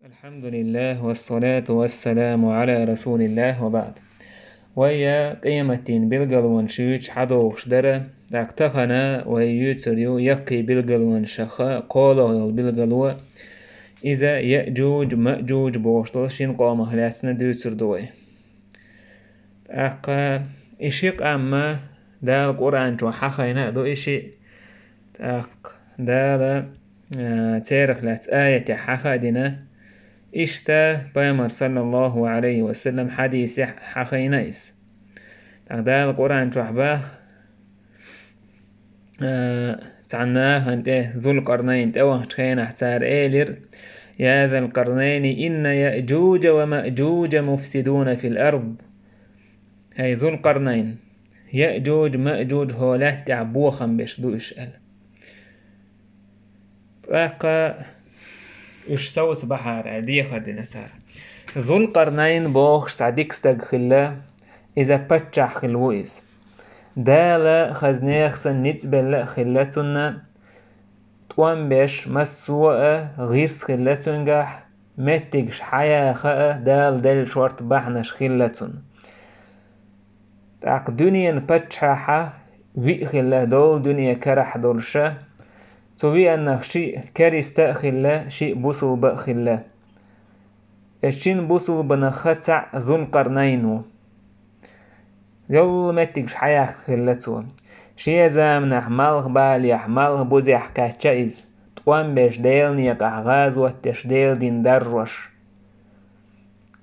الحمد لله والصلاة والسلام على رسول الله وبعد. ويا قيمتين بلغلون شيوش حدوش درة اكتخنا ويوتريو يقي بلغلون شخا قوله بلغلو إذا يأجوج مأجوج بوشتل شين قوم هلاتنا دوتر دوي أقا إشيق أما دال قرآن جو حخينا دو إشي دال تاريخ لات آية حخدنا إشتا بيامر صلى الله عليه وسلم حديث حخينيس تغدال القرآن تحباخ تعناه أنت ذو القرنين توه تخين احتار إيلر يا ذا القرنين إن يأجوج ومأجوج مفسدون في الأرض. هاي ذو القرنين يأجوج مأجوج هوله تعبوخا بشدو إشأل طاقة إش سوس بحر عدي خدنا سار ذو القرنين بوخ سعديك استغخلا إذا بتشح خلويس دالا خزنيخ سنيت بلا خلاتنا توان بيش مسوء غيرس خلاتنجح متجش حياة خاء دال شورت بحنش خلاتن تاق دنيا بتشحة وي خلا دول دنيا كرح دولشة توي أنك شيء كاريستا خلا شيء بوصل بخلا الشين بوصل بنخطع ذو القرنين يول متكش حياة خلتو شي زامنح مالغ باليح مالغ بوزيح كاتشايز توان بيش ديل نيقح غازوة تشديل دين دروش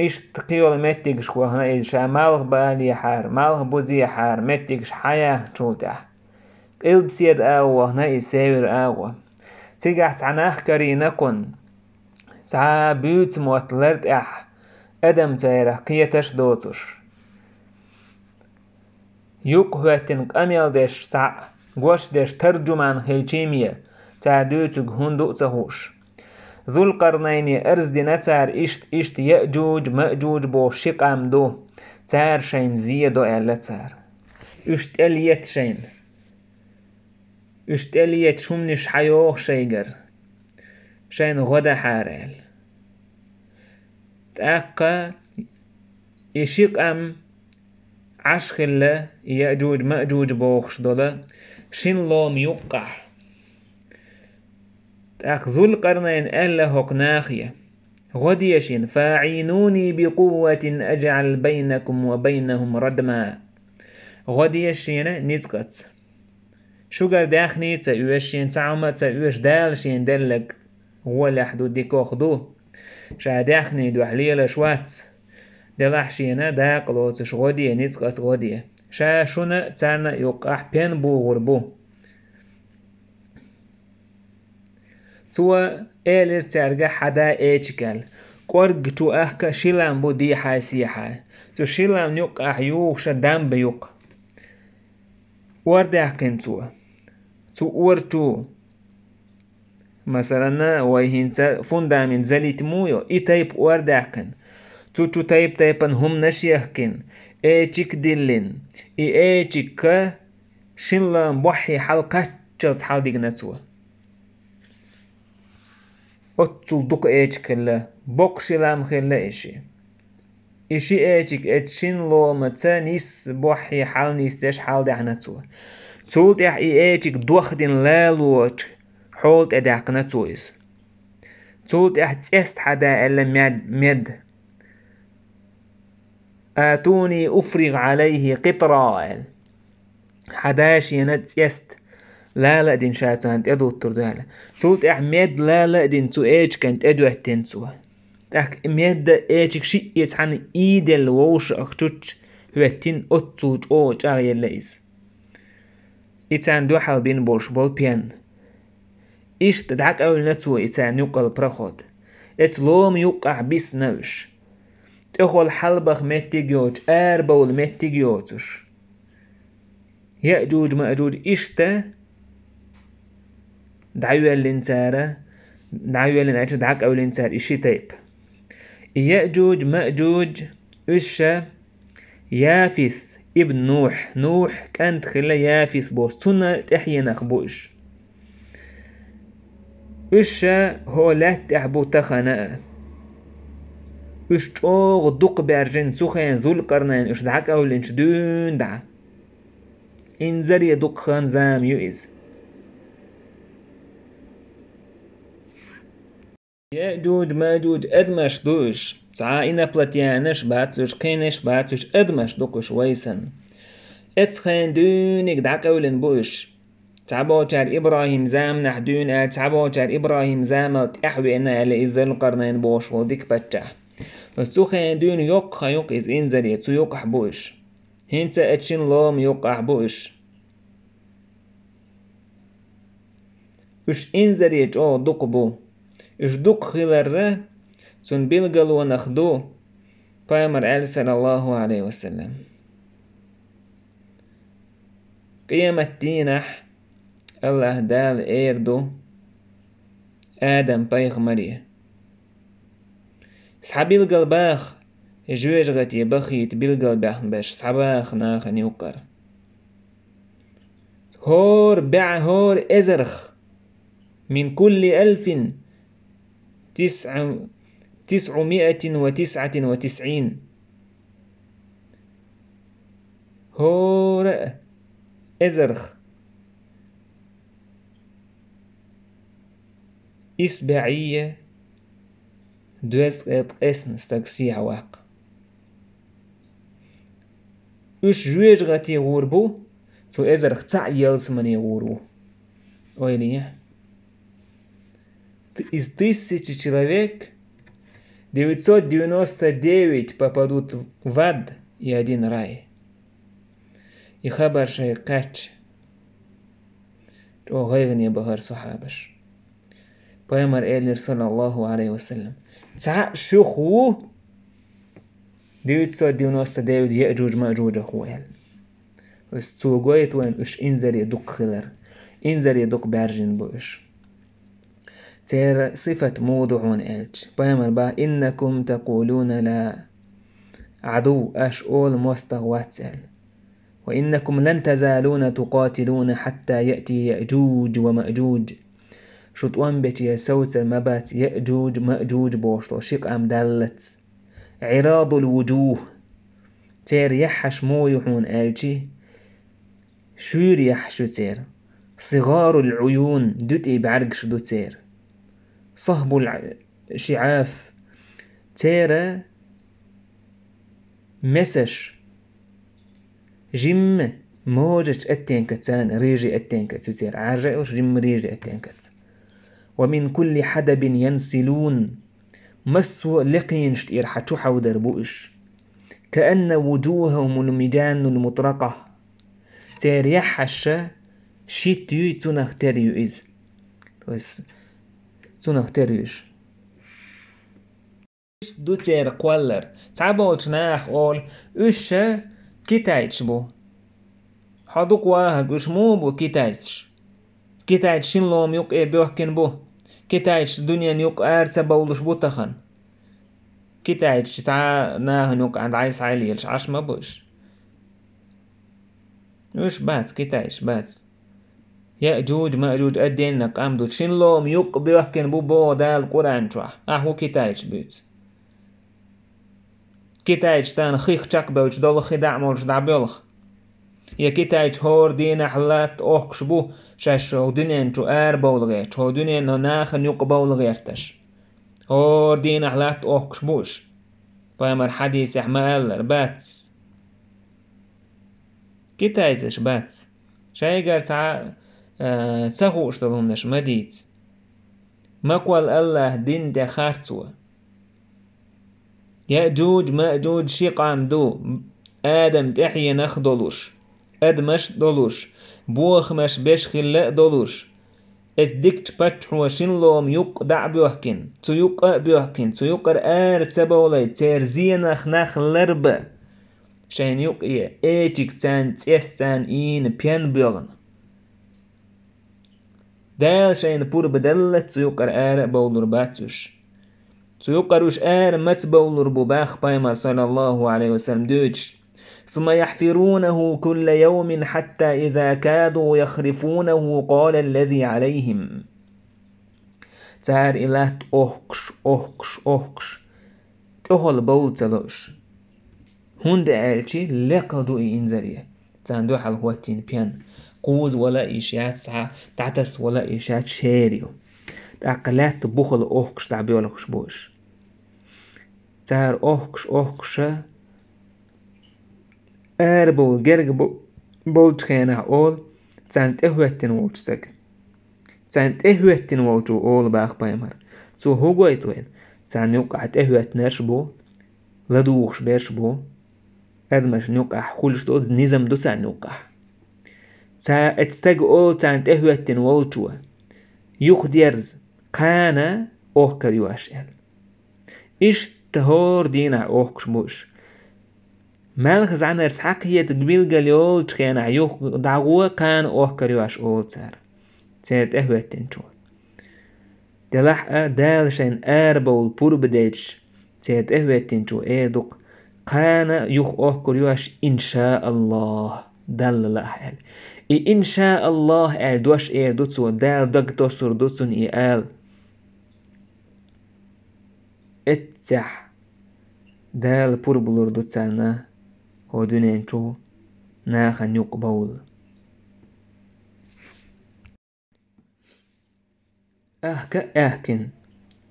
إيش تقيول متكش خوهنا إيشا مالغ باليحار مالغ بوزيحار متكش حياة تشولتح قلب سيد آوه نا يساور آوه تيجح تعناح كرينكن تا بيوت موتلرد أدم تايرح قيتش دوتش يوك هوتنك أميال ديش سع غوش ديش ترجمان خيلشيمية تا دوتك هندو تهوش ذو القرنين أرز دي نتار إشت يأجوج مأجوج بو شقام دو تار شين زيادو إلا تار إشت أليت شين إشت أليت شمنش حيوخ شيجر شين غدا حارل تأقى يشيق أم عشخلة يأجوج مأجوج بوخش دولا شين لوم يقح تأق ذو القرنين ألا هق ناخية غديشين فاعينوني بقوة أجعل بينكم وبينهم ردما غديشين نزقت شوغر داخني تأوشين تعمى تأوش دالشين دلك هو لحدو ديكوخ دو شا داخني دو حليل شوات دلحشينا داقلو تشغودية نزقت غودية شا شونا تارنا يقح بين بو غربو توا إيلر تارجع حدا إيشكال قرق تو أحكا شيلان بو دي حاسيحا تو شيلان يقح يوخ شدام بيوق ورد أحكن تو ورتو مثلا ويهنسا فندامين زليت مويو إي تايب ورد أحكن تو تايبن هم نشيهكن ايچيك دلين ايچيك شنلان بوحي حلقة جلت حال ديگنتو اتول دوك ايچيك الله بوك شلام خلا اشي ايچيك اتشين لو متا نيس بوحي حال نيستش حال ديحنتو تول ديح ايچيك دوخ دين لالوچ حولت اداقنتو اس تول ديح تيست حدا الا مد آتوني أفرغ عليه قطرا حداش ينت يست لا دين شاتو هنت ادو التردالة تولت احمد لا دين تو ايج كانت ادو احتنسو تاك ميد ايجك شي يتحن ايدل ووش اختوش هوتين اتوج اوج اغي الليس اتان دو حال بين بولش بول بيان ايش تدعك اول نتو اتان يقل برخود اتلوم يقع بيس نوش تخول حلبخ متجيوج بول متجيوتش يأجوج مأجوج إشتا دعيو الانتارة دعيو الانتارة دعك أو الانتار إشي تيب يأجوج مأجوج إشا يافث ابن نوح كانت خلا يافث بوس سنة تحيي نخبوش إشا هو لا تحبو تخناء اش اوغ دوق بارجن سخين ذو القرنين اش دعك اولنش دون دع انزري دوق خان زام يؤز يأجوج ماجوج ادمش دوش تعاينا بلاتيانش باتسوش قينش باتسوش ادمش دوقش ويسن اتخين دونك دعك اولن بوش تعبوشار إبراهيم زام نحدون تعبوشار إبراهيم زام تحوينا على إزال القرنين بوش وديك بتشا سوخين دون يوق يوق إز إنزلي تو يوق حبوش هنتا أتشين لوم يوق حبوش إش إنزلي جو دوق بو إش دوق خلال سن بلغل ونخدو بايمر صلى الله عليه وسلم قيامة دينح الله دال ايردو آدم بايخ مريه سحابي القلباخ جويج غتي بخيت بالقلباخ باش سحباخ ناخن يوقر هور بع هور ازرخ من كل 1999 هور ازرخ إسباعية دوست قسن ستاكسي عواق اش جويج غتي غوربو سو ازرخ تاع يلس مني غورو ويلي из 1000 человек 999 попадут в ад и 1 рай и خبر شي قاتش تو غيغني بهر صحابش بايمر إلير صلى الله عليه وسلم تاع شخو 999 يأجوج مأجوج أخوال بس توقيت وين اش انزل يدق خلر انزل يدق بارجن بوش تير صفة موضوعون إلج بايمر با إنكم تقولون لا عدو أش أول مستغواتل وإنكم لن تزالون تقاتلون حتى يأتي يأجوج ومأجوج شطوان بيتي سوت المبات يأجوج مأجوج بوشتو شيق أم دالت عراض الوجوه تير يحش مو يحون آلجي شور يحشو تير صغار العيون دوتي بعرقش دو تير صهب الشعاف تير مسش جم موجج أتين كتان ريجي أتين كتير عاجئوش جم ريجي أتين كت ومن كل حدب ينسلون مسو لقين شتير حتو حودر بوش كأن وجوههم المجان المطرقة تير يحش شتيو تنختريو إز تنختريوش دو تير قولر تعبولش ناخ أول إش كتايتش بو حدوق واهق إش مو بو كتايتش شين لوم يوق إيه بيوحكن بو كتايتش دنيا يوق آرسا بولش بوتخن كتايتش تعا ناهن يوق عند عايس عاليلش عاش ما بوش إش بات كتايتش بات يأجوج مأجوج أدين نقام دو شين لوم يوق بيوحكن بو دال قرآن شوح أحو كتايتش بيت كتايتش تان خيخ چاك بوش دول خداع مولش دع بيولخ يا كتايتش هور دينا حلات اوخش بو شاش هو دنيا چو آر بولغيش هو دنيا نو ناخن يوق بولغيرتش هور دينا حلات اوخش بوش بايمر حديث احمال باتس كتايتش باتس شايقر تعا سخوش دلهم نش مديت مقوال الله دين دي خارتوا يأجوج مأجوج شيقام دو آدم تحيي نخ دولوش أدمش دولوش بوخمش بيش خلاء دولوش ازدكت باتح وشين لوم يوق دع بيوحكن تيوق بيوحكن تيوقر آر تبولي تيرزي نخ لربا شين يوق إيه ايتك تان تيستان إين بيان بيغن دال شين بور بدلت تيوقر آر بولر باتوش تيوقروش آر متبولر بباخ بايمر صلى الله عليه وسلم دوش ثم يحفرونه كل يوم حتى إذا كادوا يخرفونه قال الذي عليهم تار إلات أوكش تهول بولتلوش هند ألشي لقدو إنزريه تاندو حال هوتين بيان قوز ولا إشيات ساعة تعتس ولا إشيات شيريو تعقلات بخل أوكش تعبيولكش بوش تار أوكش أربو جرق بولج خينا أول تانت إهوتين وولجسك تانت إهوتين وولجو أول باخ بايمر تو هو يتوين تان يوقع إهوت نرشبو لدوخش بيرشبو أدمش نوقع خولش دوز نظام دو تان نوقع تا اتستاق أول تانت إهوتين وولجو يوخ ديرز قانا أوكر يواشيل إيش تهور دينا أوكش بوش مالخز عن إرسحاق هي تقبيل قليول تخينا يوخ دعوة كان أوكر يواش أول تار تانت إهوتين شو دلح دالشين أربول بور بديتش تانت إهوتين شو إيدوك قانا يوخ أوكر يواش إن شاء الله دل لا حال إن شاء الله دوش دوتسو دال دق تصر دوتسون إيال اتسح دال بور بلور دوتسانا هو دونين شو ناخن يقبول أهكن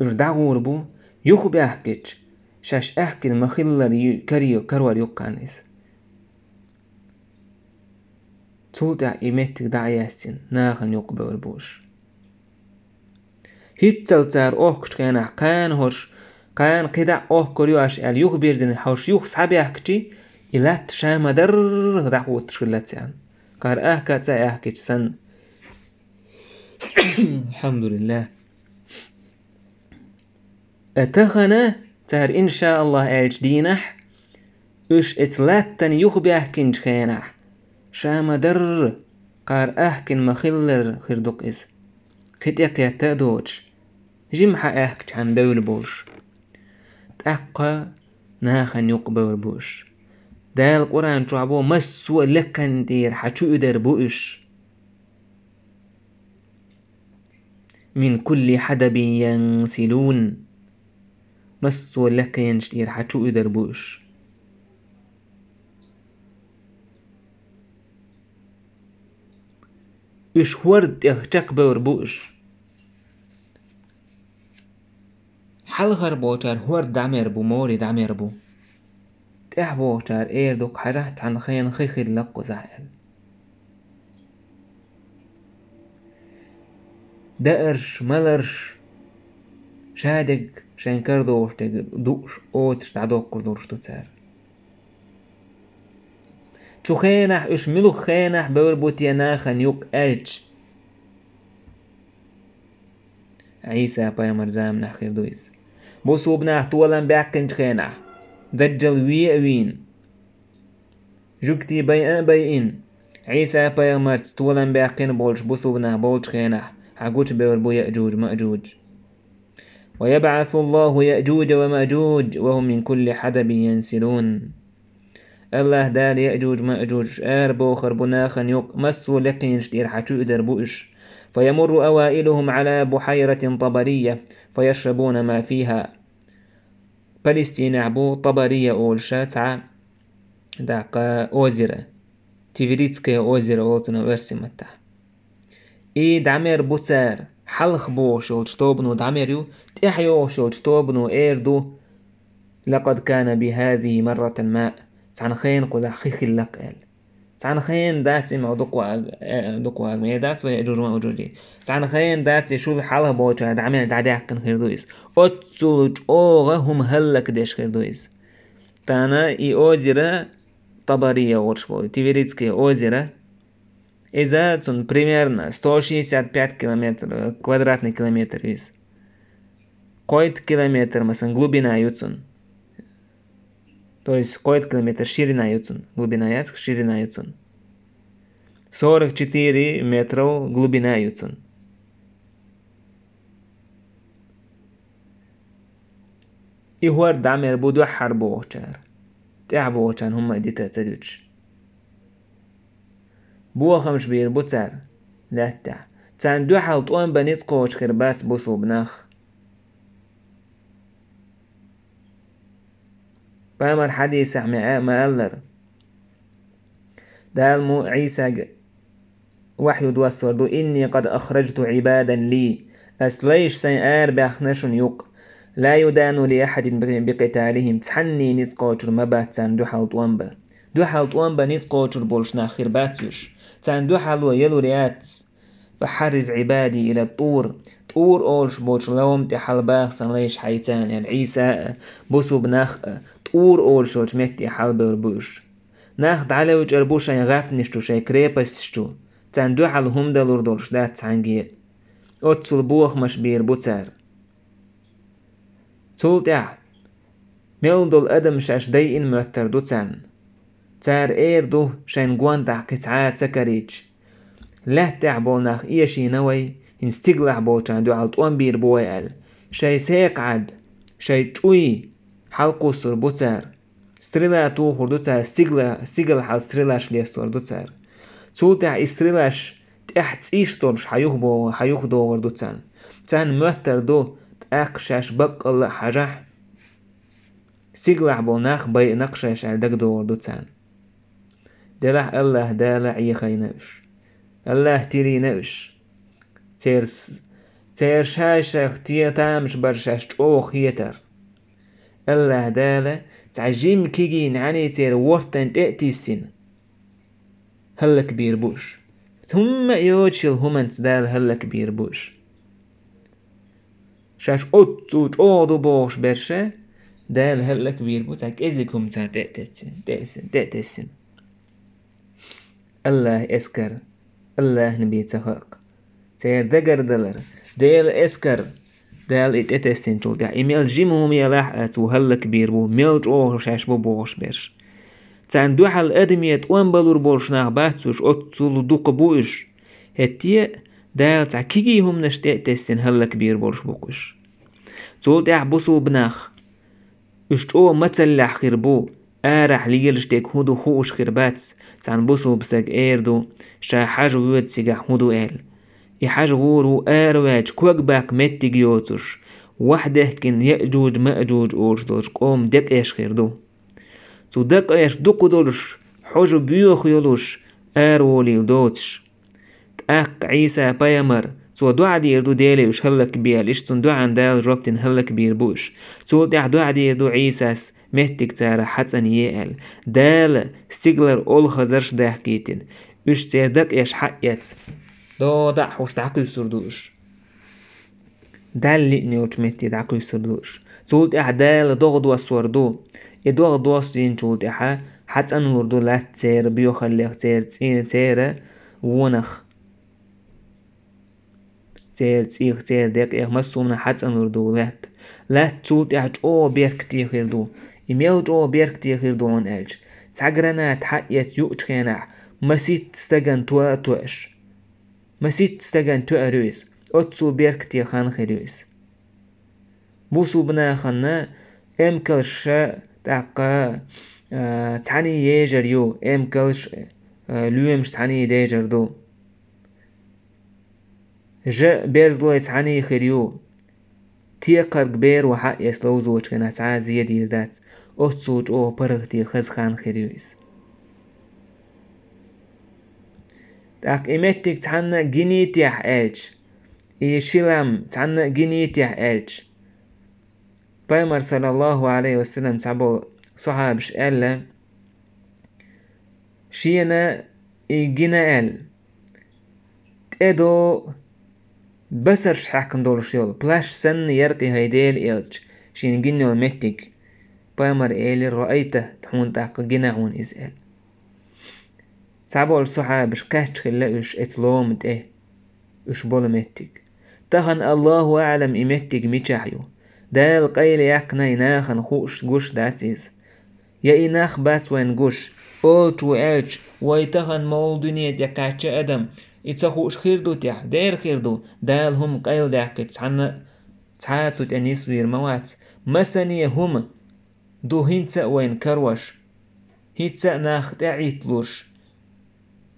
إردعو ربو يوخو بأحكيش شاش أحكن مخلر كريو كروار يقانيس تولتع إيمتك دعياسين ناخن يقبول بوش هيتسلتار أوكش كان قان هوش قان قدع كوريواش ال يوخ بيرزن هوش يوخ صحابي أحكي إلات شام در دعو تشلتيان قار كاتسا أحكيش سن الحمد لله أتخنا تار إن شاء الله دينح إش إتلاتن يوخ بيحكين خينح شام در قار أحكين مخلر خردوك إز خديق يتادوش جمحا أحكش عن بول بوش تأقى ناخن يقبل بوش دال القرآن تعبو مسو لكن دير حتو يدر بوش من كل حدب ينسلون مسو لكن ينشتير حتو يدر بوش إش ورد يهتك بور بوش حلغر بوشار ورد دعمير بو موري دعمير بو تح بوشار إيردوك حرحت عن خين خيخي لقو زعل دقرش ملرش شادق شين كردوش دوش اوتش تعدوك كردوش تتسار تو خينح إش ملو خينح بور بوتيناخن يوك ألش عيسى بايمر زامنا خير دويس بوسو بناح طولا باقنج خينح دجل وين جوكتي بيئن عيسى بايمر طولا باقن بولش بوسو بناح بولش خينح حقوش بور بو يأجوج مأجوج ويبعث الله يأجوج ومأجوج وهم من كل حدب ينسلون الله دار يأجوج مأجوج أربو خربناخن يق مسو لقين شتير حتو يدر بوش فيمر أوائلهم على بحيرة طبرية فيشربون ما فيها فلسطين عبو طبرية أولشا تسعى دعقا أوزرة تيفريتسكي أوزرة أولتنا ورسمتا دعمير بوتسار حلخ بو شولشتوبنو دعميريو تحيو شولشتوبنو إيردو لقد كان بهذه مرة ما تسعن خين قد خيخي اللقال تسعن خين داتي ما دقوا ميداس ويأجوج ما أجوجي تسعن خين داتي شو الحلخ بوشا دعمير دعداقن خير دويس أتسولج أوغا هم هلك ديش خير دويس تانا أوزيرا طبرية ورشبو تيفريتسكي أوزيرا إذا تون примерно 165 километр квадратный километр из قоит километр مثلا глубина юцун то есть قоит километр ширина юцун глубина яцк ширина юцун 44 метров глубина юцун إهوار دعمير بودو حربو وشار تعبو وشان هم إديتا تدوش بوا خمش بير بوتسار لا تان دو حالت اون بنيت قوش خرباس بوصل بناخ بامر حديث ما ألر دال مو عيسى وحي دوستور دو إني قد أخرجت عبادا لي أسليش سيئار بأخنشن يق لا يدان لأحد بقتالهم تحني نسقوتر مباتان دو حال طوانبا نسقوتر بولش ناخر باتوش تان دو حال ويلو ريات فحرز عبادي إلى الطور أولش بوش لوم تحال باخسن ليش حيتان العيسى بوسو بناخ طور أولش وش متي حال بربوش ناخ دعلوش أربوشا يغاب نشتو شاي كريبستشتو تان دو حال هم دلور دولش دات تانجي أتسل بوخ مش بير بوتار تولتع ميل دول أدم شاش دايين موتر دو تار دو شاين قوانتع كتعات سكريج لا تعبول ناخ إيشي نوي انستقلع بوشان دو عالطوان بير بويل شاي سيق عد شاي توي حلقو سر بوتار ستريلا تو خور دوتار استقل حال ستريلاش ليستور دوتار تولتع استريلاش تحت إيش طرش حيوخ دو غردو تان موتر دو تأقشاش بقل حاجح سيقلع بوناخ بي نقشاش على دق دو غردو دلح الله دالع يخي نوش الله تيري نوش تير شاشخ تامش برشاش توخ يتر الله دالع تعجيم كيجين عني تير ورتن تأتي السن هلا كبير بوش ثم يوتشل همنت دال هلا كبير بوش شاش أوتوش أودو بوش برشا دال هلا كبير بوتاك إزيكم تار تأتسن الله اسكر الله نبي تخاق تير دقر دلر ديل اسكر دال اتأتسن تولد إيميل جيمهم يلاح أتو هلا كبير بو ميلج أوه شاش بو بوش برش تان دو حال أدمية وان بلور بولش ناغ باتوش أتسول دوق بوش هتيا دال تا كيجي هم نشتأتسن هلا كبير بولش بوكش تولد بوسو بناخ اشتو متسلح خربو آرح ليلشتك هدو خوش خرباتس تان بوسو بستك دو شا حاج ويد سيجح هدو يحاج غورو آرواج كوك باك متجيوتش وحده كن يأجوج مأجوج أورشدوش قوم دك إيش خيردو تو دك إيش دوكو دولش حوج بيوخ يولوش آرولي دوتش تأق عيسى بايمر تو دو عدير دو ديلي وش هلا كبير ليش تون دو عن دال جوبتن هلا كبير بوش تو دو عدير دو عيساس مهتك تارا حسن يقل دال ستيغلر أول خزرش داحكيتن وش تيردك إيش حقيت دو دحوش دعكو يسردوش دال لئني وشمتي دعكو يسردوش تولد دال دوغدو اسوردو دوغدو اسين تولد حتى نوردو لا تير بيو خليخ تير ونخ تير ديك مسومنا حتى نوردو لا تولد او بيركتي خيردو إيميل او بيركتي خيردو عن ألج تعقرنا تحقيت يؤتخينا مسيت استغن توش مسيت استغن توأرويس أتسو بيركتي خان خيرويس بوسو بنا خانا امكلش تاقا تعني يجر يو امكلش لويمش تعني ديجر دو جا بيرزلوي تعني خيريو تيقر كبير وحق يسلو زوج كنا تعازي يدير دات أتسوج او برغتي خز خان خيرويس تاق إمتك تحنا جنيتيح ألج شلام تحنا جنيتيح ألج بايمر صلى الله عليه وسلم تعبو صحابش ألا شينا جنا أل تأدو بسر شحكن دول شيول بلاش سن يرقي هيديل إلج شين جنو المتك بايمر إلي رأيته تحون تاق جناعون إزال تعبو الصحابش كاتش خلاقش اتلومت اش بولمتك تهن الله أعلم إمتك ميشاحيو دال قيل يقنا يناخن خوش قوش داتيز يا إناخ بات وين قوش أوت وإلج ويتهن مول دنيا يقاتش أدم إتساخوش خيردو تيح دير خيردو دال هم قيل داك تحاتو تأنيس وير موات مسانية هم دو هنتسا وين كروش هيتسا ناخ تعيتلوش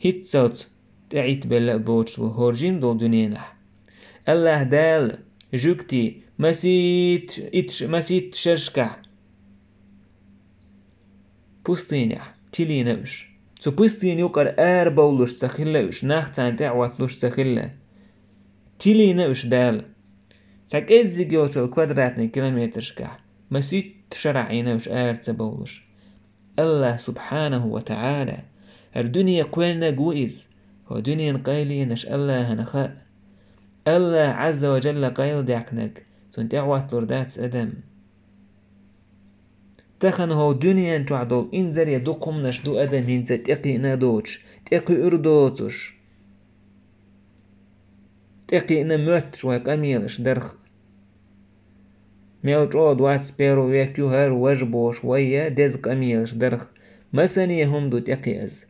هيتسوت تعيت بلا بوتش وهورجين دول دنيا الله دال جوكتي مسيت شرشكا Pustinja, tilinäys. So pustin jukar äärbowlus sakhilleys, nahtsan ta'watlus sakhille. Tilinäys dääl. Sak ezzigjoosol kvadratni kilometerska. Ma sit شرعيناش äärsebowlus. Allah subhanahu wa ta'ala. الدنيا قوالنا قوئز. هو دنيا قايلينش الله هنخاء. الله عز وجل قايل دعكنك. سنت اعواتلور داتس ادم. تخن هو دنيا تعدل انزل يدقهم نشدو ادم هنسا تقي نادوش. تقي اردوتش. تقي نموتش ويقاميلش درخ. ميل جود واتس بيرو ويكيو هار وجبوش ويا دز قاميلش درخ. مساني هم دو تقي از.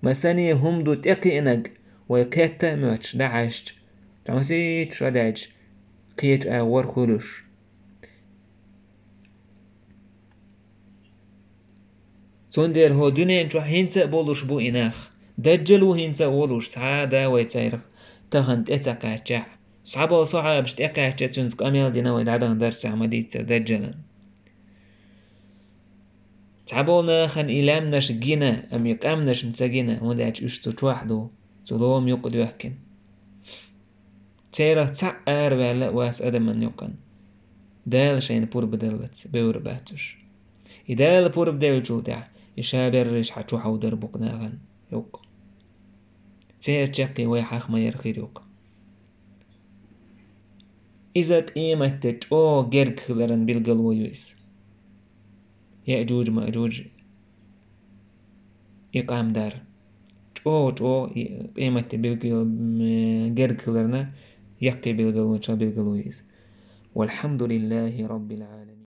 مساني هم دو تقي انق. ويكيتا موتش دعشت. تمسيت شداج. قيت اور خلوش. سوندير هو دنيا انتو هينسا بولوش بو اناخ. دجلو هينسا بولوش سعادة ويتسيرخ. تخن تتقاتشع. صعبة صعب تتقاتشع تنسك اميال دينا ويدعدان درس عمديت دجلا. صعبونا خن إلامناش جينا أم يقامناش متساقينا وداج اشتو توحدو سلوم يقد يحكن. تيرا تعقار بعلا واس أدم من يقن. دال شين بور بدلت بور باتش. إدال بور بدل جودع يشابر ريش حتو حودر بقناغن يوق. تير تشقي ويحاخ ما يرخير يوق. إذا قيمة تجو جرق خلرن بالقلو يويس. يأجوج مأجوج إقام دار. جو قيمة بالقلو جرق خلرنا يقي بالقلو يس. والحمد لله رب العالمين.